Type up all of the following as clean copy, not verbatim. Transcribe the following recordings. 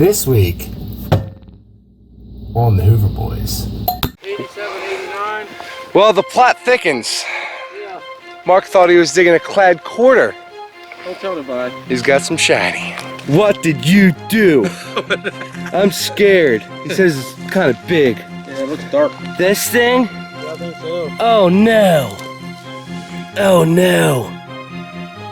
This week on the Hoover Boys. 87, 89. Well, the plot thickens. Yeah. Mark thought he was digging a clad quarter. Don't tell nobody. He's got some shiny. What did you do? I'm scared. He says it's kind of big. Yeah, it looks dark. This thing? Yeah, I think so. Oh no. Oh no.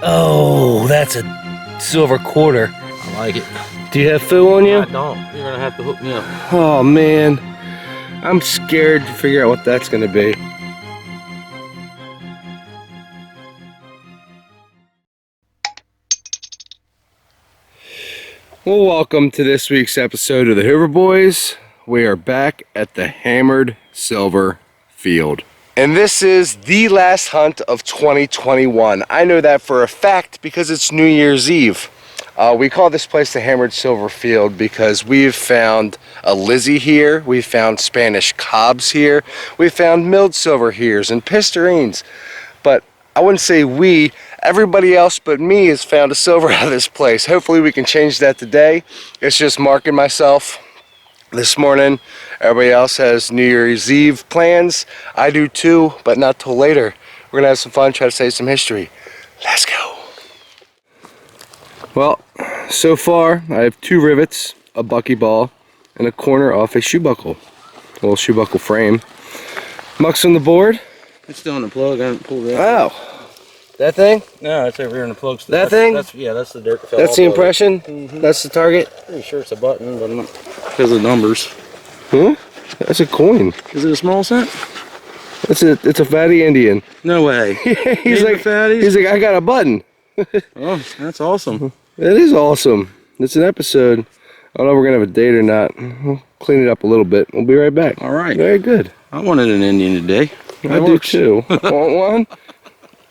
Oh, that's a silver quarter. I like it. Do you have foo on you? I don't. You're gonna have to hook me up. Oh man. I'm scared to figure out what that's gonna be. Well, welcome to this week's episode of the Hoover Boys. We are back at the Hammered Silver Field. And this is the last hunt of 2021. I know that for a fact because it's New Year's Eve. We call this place the Hammered Silver Field because we've found a Lizzie here, we've found Spanish cobs here, we've found milled silver heres and pistarines. But I wouldn't say we, everybody else but me has found a silver out of this place. Hopefully we can change that today. It's just Mark and myself this morning. Everybody else has New Year's Eve plans. I do too, but not till later. We're gonna have some fun, try to save some history. Let's go. Well, so far I have 2 rivets, a buckyball, and a corner off a shoe buckle. A little shoe buckle frame. Muck's on the board. It's still in the plug. I haven't pulled it out. Oh. That thing? No, it's over here in the plug. That thing? Yeah, that's the dirt. That's the impression? That's the target? Pretty sure it's a button, but I'm not. Because of the numbers. Huh? That's a coin. Is it a small cent? It's a fatty Indian. No way. He's like, I got a button. Oh, that's awesome. That is awesome. It's an episode. I don't know if we're gonna have a date or not. We'll clean it up a little bit. We'll be right back. All right. Very good. I wanted an Indian today. I do too. Want one?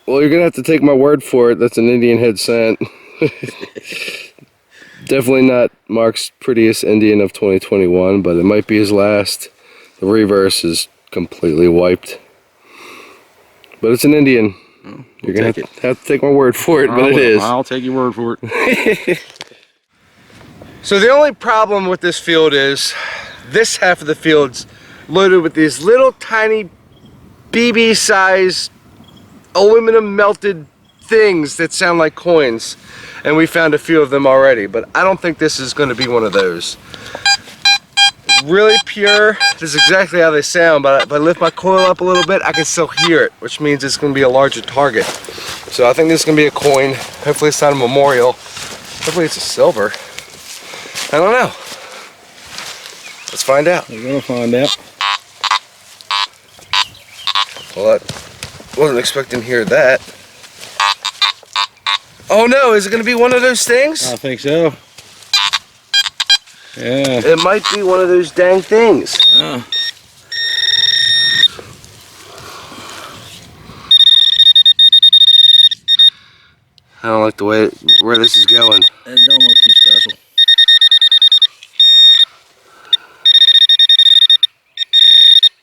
Well, you're gonna have to take my word for it. That's an Indian head scent. Definitely not Mark's prettiest Indian of 2021, but it might be his last. The reverse is completely wiped. But it's an Indian. Oh, You're gonna have to take my word for it, but it is. I'll take your word for it. So the only problem with this field is this half of the field's loaded with these little tiny BB size aluminum melted things that sound like coins, and we found a few of them already, but I don't think this is going to be one of those. It's really pure. This is exactly how they sound, but if I lift my coil up a little bit, I can still hear it, which means it's going to be a larger target. So I think this is going to be a coin. Hopefully it's not a memorial. Hopefully it's a silver. I don't know. Let's find out. We're gonna find out. Well, I wasn't expecting to hear that. Oh no, is it going to be one of those things? I think so. Yeah. It might be one of those dang things. I don't like the way where this is going. It don't look too special.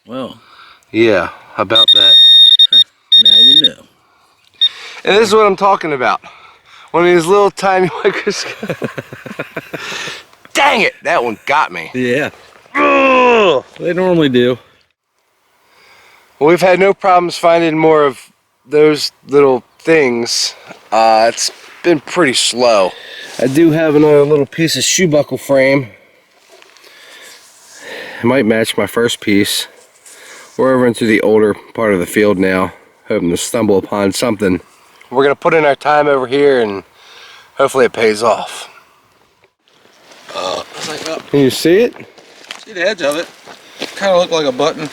Well. Yeah, how about that? Now you know. And this is what I'm talking about. One of these little tiny microscopes. Dang it, that one got me. Yeah. Ugh. They normally do. Well, we've had no problems finding more of those little things. It's been pretty slow. I do have another little piece of shoe buckle frame. It might match my first piece. We're over into the older part of the field now, hoping to stumble upon something. We're gonna put in our time over here and hopefully it pays off. Can you see it? See the edge of it. Kind of looked like a button.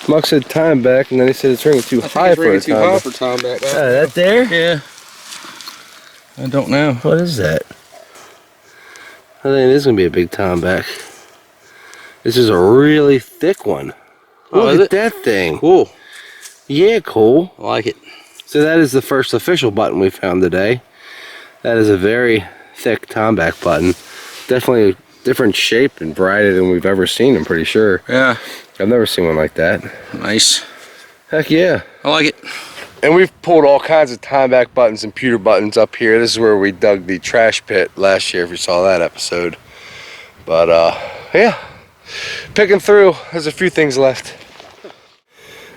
Muck said time back, and then he said it's ringing too high for a time back. time back. That there? Yeah. I don't know. What is that? I think it is gonna be a big time back. This is a really thick one. Oh, Look at that thing. Cool. Yeah, cool. I like it. So that is the first official button we found today. That is a very thick tomback button. Definitely a different shape and variety than we've ever seen, I'm pretty sure. Yeah. I've never seen one like that. Nice. Heck yeah. I like it. And we've pulled all kinds of timeback buttons and pewter buttons up here. This is where we dug the trash pit last year, if you saw that episode. But yeah, picking through. There's a few things left.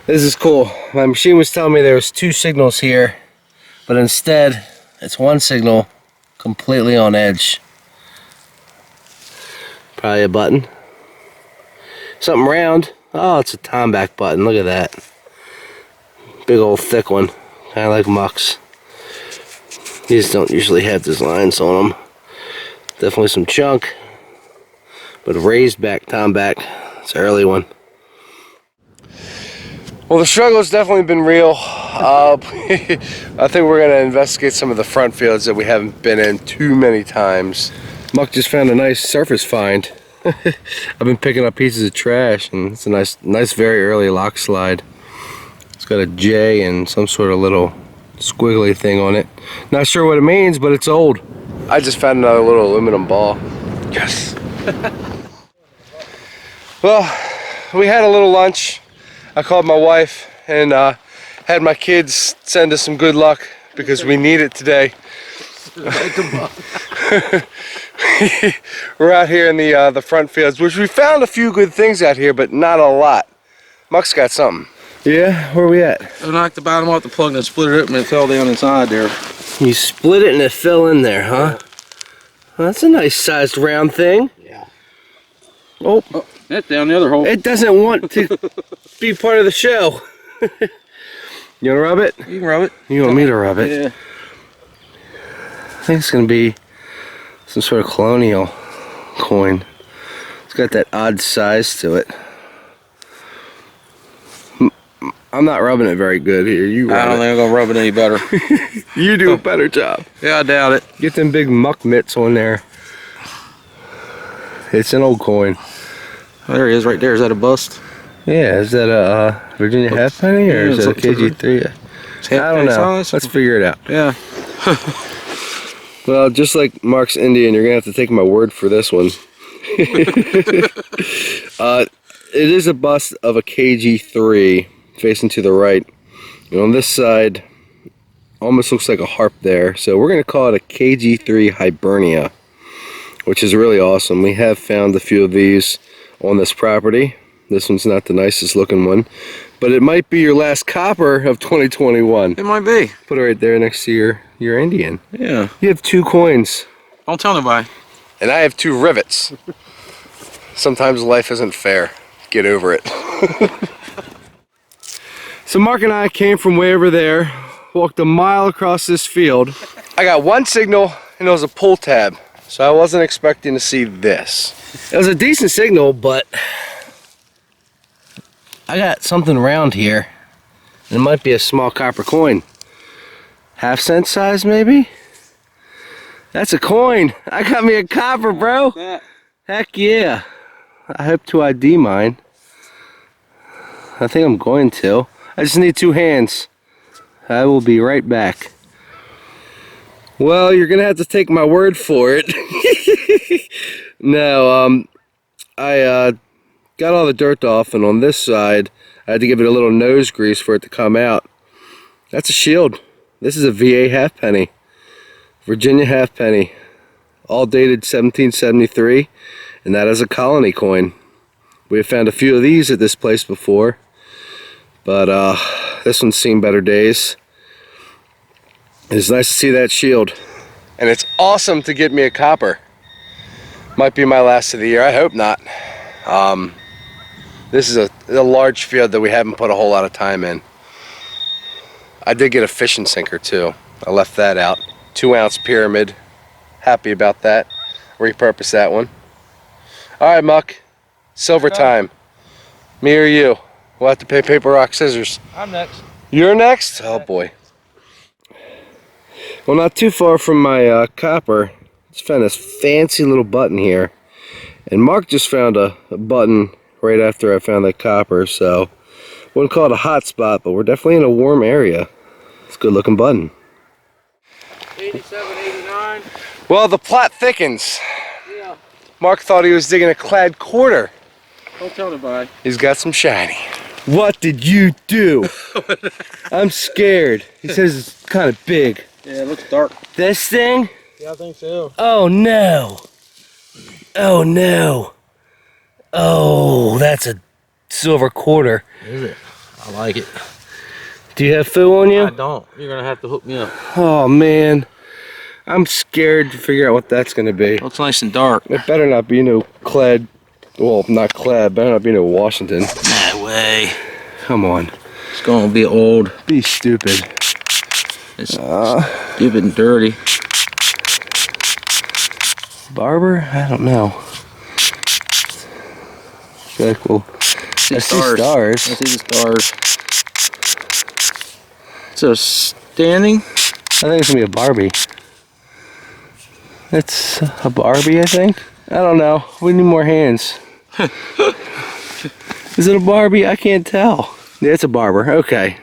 This is cool. My machine was telling me there was 2 signals here, but instead it's 1 signal completely on edge. Probably a button. Something round. Oh, it's a Tomback button. Look at that. Big old thick one. Kind of like Muck's. These don't usually have designs on them. Definitely some chunk. But a raised back Tomback. It's an early one. Well, the struggle's definitely been real. I think we're going to investigate some of the front fields that we haven't been in too many times. Muck just found a nice surface find. I've been picking up pieces of trash, and it's a nice very early lock slide. It's got a J and some sort of little squiggly thing on it. Not sure what it means, but it's old. I just found another little aluminum ball. Yes. Well, we had a little lunch. I called my wife and had my kids send us some good luck because we need it today. We're out here in the front fields, which we found a few good things out here, but not a lot. Muck's got something. Yeah, where are we at? I knocked the bottom off the plug and split it open and it fell down inside there. You split it and it fell in there, huh? Well, that's a nice sized round thing. Yeah. Oh, that's down the other hole. it doesn't want to be part of the show. You wanna rub it? You can rub it. You want me to rub it? Yeah. I think it's gonna be some sort of Colonial coin. It's got that odd size to it. I'm not rubbing it very good here. You rub I don't think I'm gonna rub it any better. You do a better job. Yeah, I doubt it. Get them big muck mitts on there. It's an old coin. Oh, there he is, right there. Is that a bust? Yeah, is that a Virginia halfpenny or Yeah, is that a KG3? I don't know. Size? Let's figure it out. Yeah. Well, just like Mark's Indian, you're gonna have to take my word for this one. It is a bust of a KG3 facing to the right. And on this side, almost looks like a harp there. So we're gonna call it a KG3 Hibernia, which is really awesome. We have found a few of these on this property. This one's not the nicest looking one, but it might be your last copper of 2021. It might be. Put it right there next to your Indian. Yeah. You have 2 coins. Don't tell nobody. And I have 2 rivets. Sometimes life isn't fair. Get over it. So Mark and I came from way over there, walked a mile across this field. I got 1 signal and it was a pull tab. So I wasn't expecting to see this. It was a decent signal, but I got something round here. It might be a small copper coin. ½ cent size, maybe? That's a coin. I got me a copper, bro. Heck yeah. I hope to ID mine. I think I'm going to. I just need 2 hands. I will be right back. Well, you're gonna have to take my word for it. No, I got all the dirt off, and on this side, I had to give it a little nose grease for it to come out. That's a shield. This is a VA halfpenny. Virginia halfpenny. All dated 1773, and that is a colony coin. We have found a few of these at this place before, but this one's seen better days. It's nice to see that shield. And it's awesome to get me a copper. Might be my last of the year, I hope not. This is a large field that we haven't put a whole lot of time in. I did get a fishing sinker too. I left that out. 2-ounce pyramid. Happy about that. Repurpose that one. Alright, Muck. Silver time. Me or you? We'll have to play paper, rock, scissors. I'm next. You're next? Oh boy. Well, not too far from my copper, just found this fancy little button here. And Mark just found a button right after I found that copper, so wouldn't call it a hot spot, but we're definitely in a warm area. It's a good looking button. 87, 89. Well, the plot thickens. Yeah. Mark thought he was digging a clad quarter. Don't tell nobody. He's got some shiny. What did you do? I'm scared. He says it's kind of big. Yeah, it looks dark. This thing? Yeah, I think so. Oh no. Oh no. Oh, that's a silver quarter. Is it? I like it. Do you have foo on you? I don't. You're gonna have to hook me up. Oh man. I'm scared to figure out what that's gonna be. Looks nice and dark. It better not be no clad. Well, not clad, better not be no Washington. No way. Come on. It's gonna be old. Be stupid. It's stupid and dirty. Barber? I don't know. Okay, cool. I see stars. I see the stars. So standing? I think it's gonna be a Barbie. It's a Barbie, I think. I don't know. We need more hands. Is it a Barbie? I can't tell. Yeah, it's a Barber. Okay.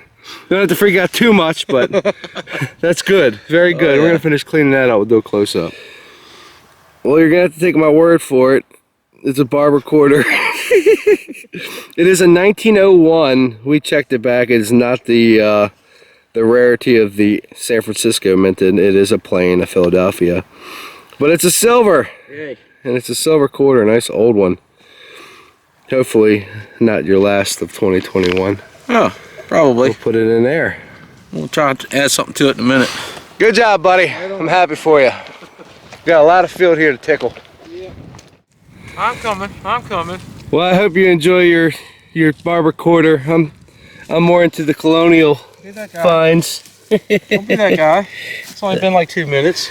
Don't have to freak out too much, but that's good. Very good. Yeah. We're gonna finish cleaning that out. We'll do a close up. Well, you're gonna have to take my word for it. It's a Barber quarter. It is a 1901. We checked it back. It is not the rarity of the San Francisco minted. It is a plain, a Philadelphia. But it's a silver. Yay. And it's a silver quarter, a nice old one. Hopefully not your last of 2021. Oh, probably. We'll put it in there. We'll try to add something to it in a minute. Good job, buddy. I'm happy for you. Got a lot of field here to tickle. Yeah. I'm coming. I'm coming. Well, I hope you enjoy your Barber quarter. I'm more into the Colonial finds. Don't be that guy. It's only been like 2 minutes.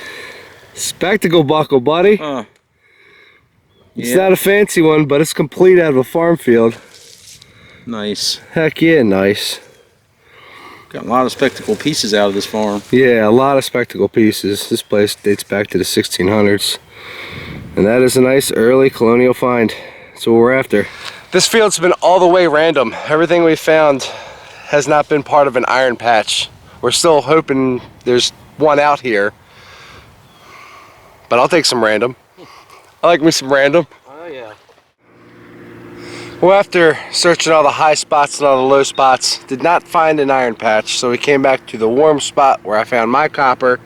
Spectacle buckle, buddy. It's not a fancy one, but it's complete out of a farm field. Nice. Heck yeah, nice. Got a lot of spectacle pieces out of this farm. Yeah, a lot of spectacle pieces. This place dates back to the 1600s. And that is a nice early Colonial find. That's what we're after. This field's been all the way random. Everything we found has not been part of an iron patch. We're still hoping there's one out here. But I'll take some random. I like me some random. Oh yeah. Well, after searching all the high spots and all the low spots, did not find an iron patch, so we came back to the warm spot where I found my copper,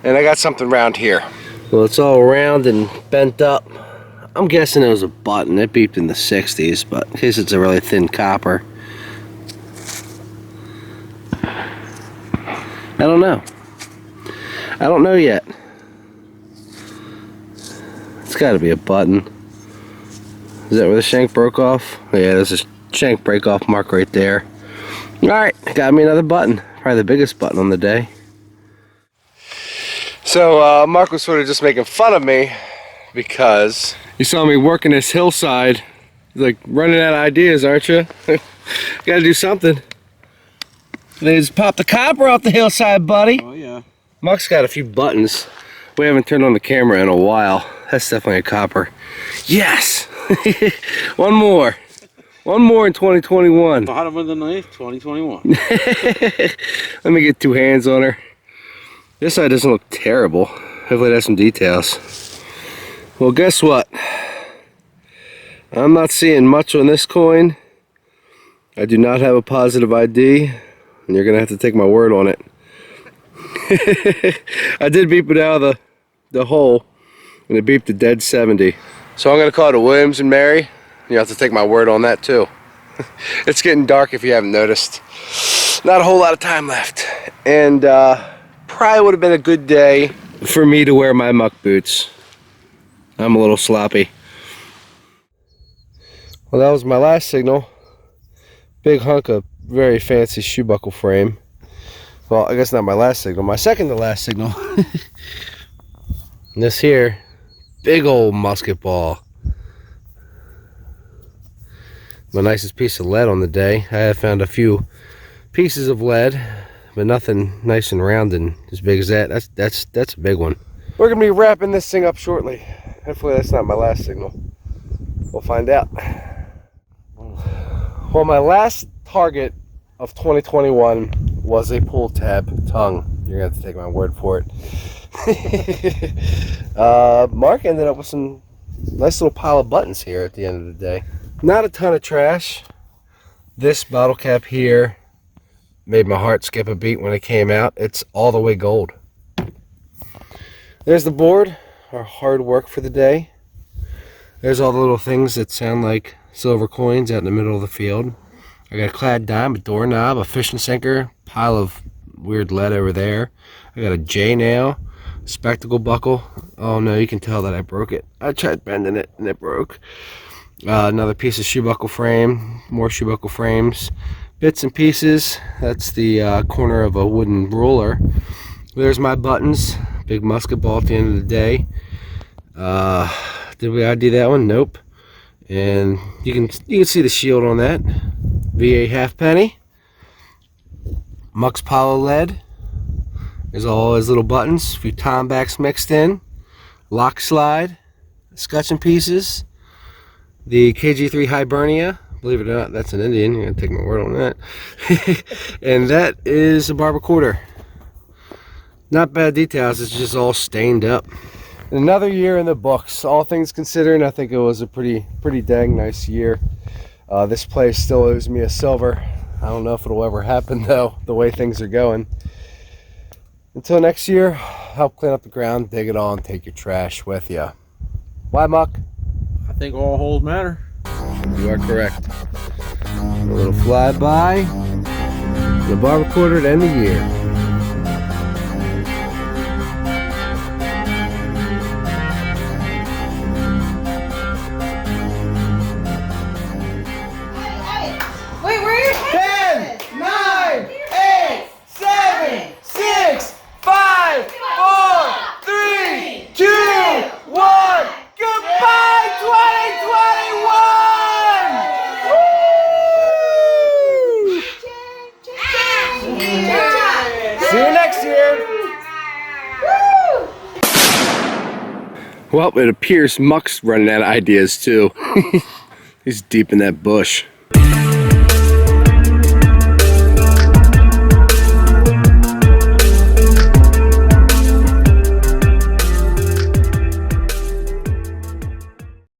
and I got something round here. Well, it's all round and bent up. I'm guessing it was a button. It beeped in the 60s, but in case it's a really thin copper. I don't know. I don't know yet. It's got to be a button. Is that where the shank broke off? Oh, yeah, there's a shank break off mark right there. Alright, got me another button. Probably the biggest button on the day. So Mark was sort of just making fun of me because you saw me working this hillside. He's like, running out of ideas, aren't you? Gotta do something. They just pop the copper off the hillside, buddy. Oh yeah. Mark's got a few buttons. We haven't turned on the camera in a while. That's definitely a copper. Yes! One more. One more in 2021. Bottom of the knife, 2021. Let me get two hands on her. This side doesn't look terrible. Hopefully it has some details. Well, guess what? I'm not seeing much on this coin. I do not have a positive ID, and you're gonna have to take my word on it. I did beep it out of the hole, and it beeped a dead 70. So I'm gonna call it a Williams and Mary. You have to take my word on that too. It's getting dark if you haven't noticed. Not a whole lot of time left. And probably would have been a good day for me to wear my muck boots. I'm a little sloppy. Well, that was my last signal. Big hunk of very fancy shoe buckle frame. Well, I guess not my last signal. My second to last signal. And this here, big old musket ball. My nicest piece of lead on the day. I have found a few pieces of lead, but nothing nice and round and as big as that. That's a big one. We're gonna be wrapping this thing up shortly. Hopefully that's not my last signal. We'll find out. Well, my last target of 2021 was a pull tab tongue. You're gonna have to take my word for it. Mark ended up with some nice little pile of buttons here at the end of the day. Not a ton of trash. This bottle cap here made my heart skip a beat when it came out. It's all the way gold. There's the board, our hard work for the day. There's all the little things that sound like silver coins out in the middle of the field. I got a clad dime, a doorknob, a fishing sinker, pile of weird lead over there. I got a J nail, spectacle buckle. Oh no, you can tell that I broke it. I tried bending it and it broke. Another piece of shoe buckle frame, more shoe buckle frames, bits and pieces. That's the corner of a wooden ruler. There's my buttons, big musket ball at the end of the day. Did we ID that one? Nope. And you can see the shield on that. VA halfpenny. Mux Palo lead. There's all his little buttons. A few Tombacks mixed in. Lock slide. Scutcheon pieces. The KG3 Hibernia. Believe it or not, that's an Indian. You're gonna take my word on that. And that is a Barber quarter. Not bad details. It's just all stained up. Another year in the books. All things considered, I think it was a pretty dang nice year. This place still owes me a silver. I don't know if it'll ever happen though, the way things are going. Until next year, help clean up the ground, dig it all, and take your trash with you. Why, Muck? I think all holes matter. You are correct. A little flyby. The Barber quarter to end the year. Wait, where are your heads? 10, 9, 8, 7, 6, 5, 4, 3, 2, 1. Goodbye, 2021! Woo! See you next year. Well, it appears Muck's running out of ideas too. He's deep in that bush.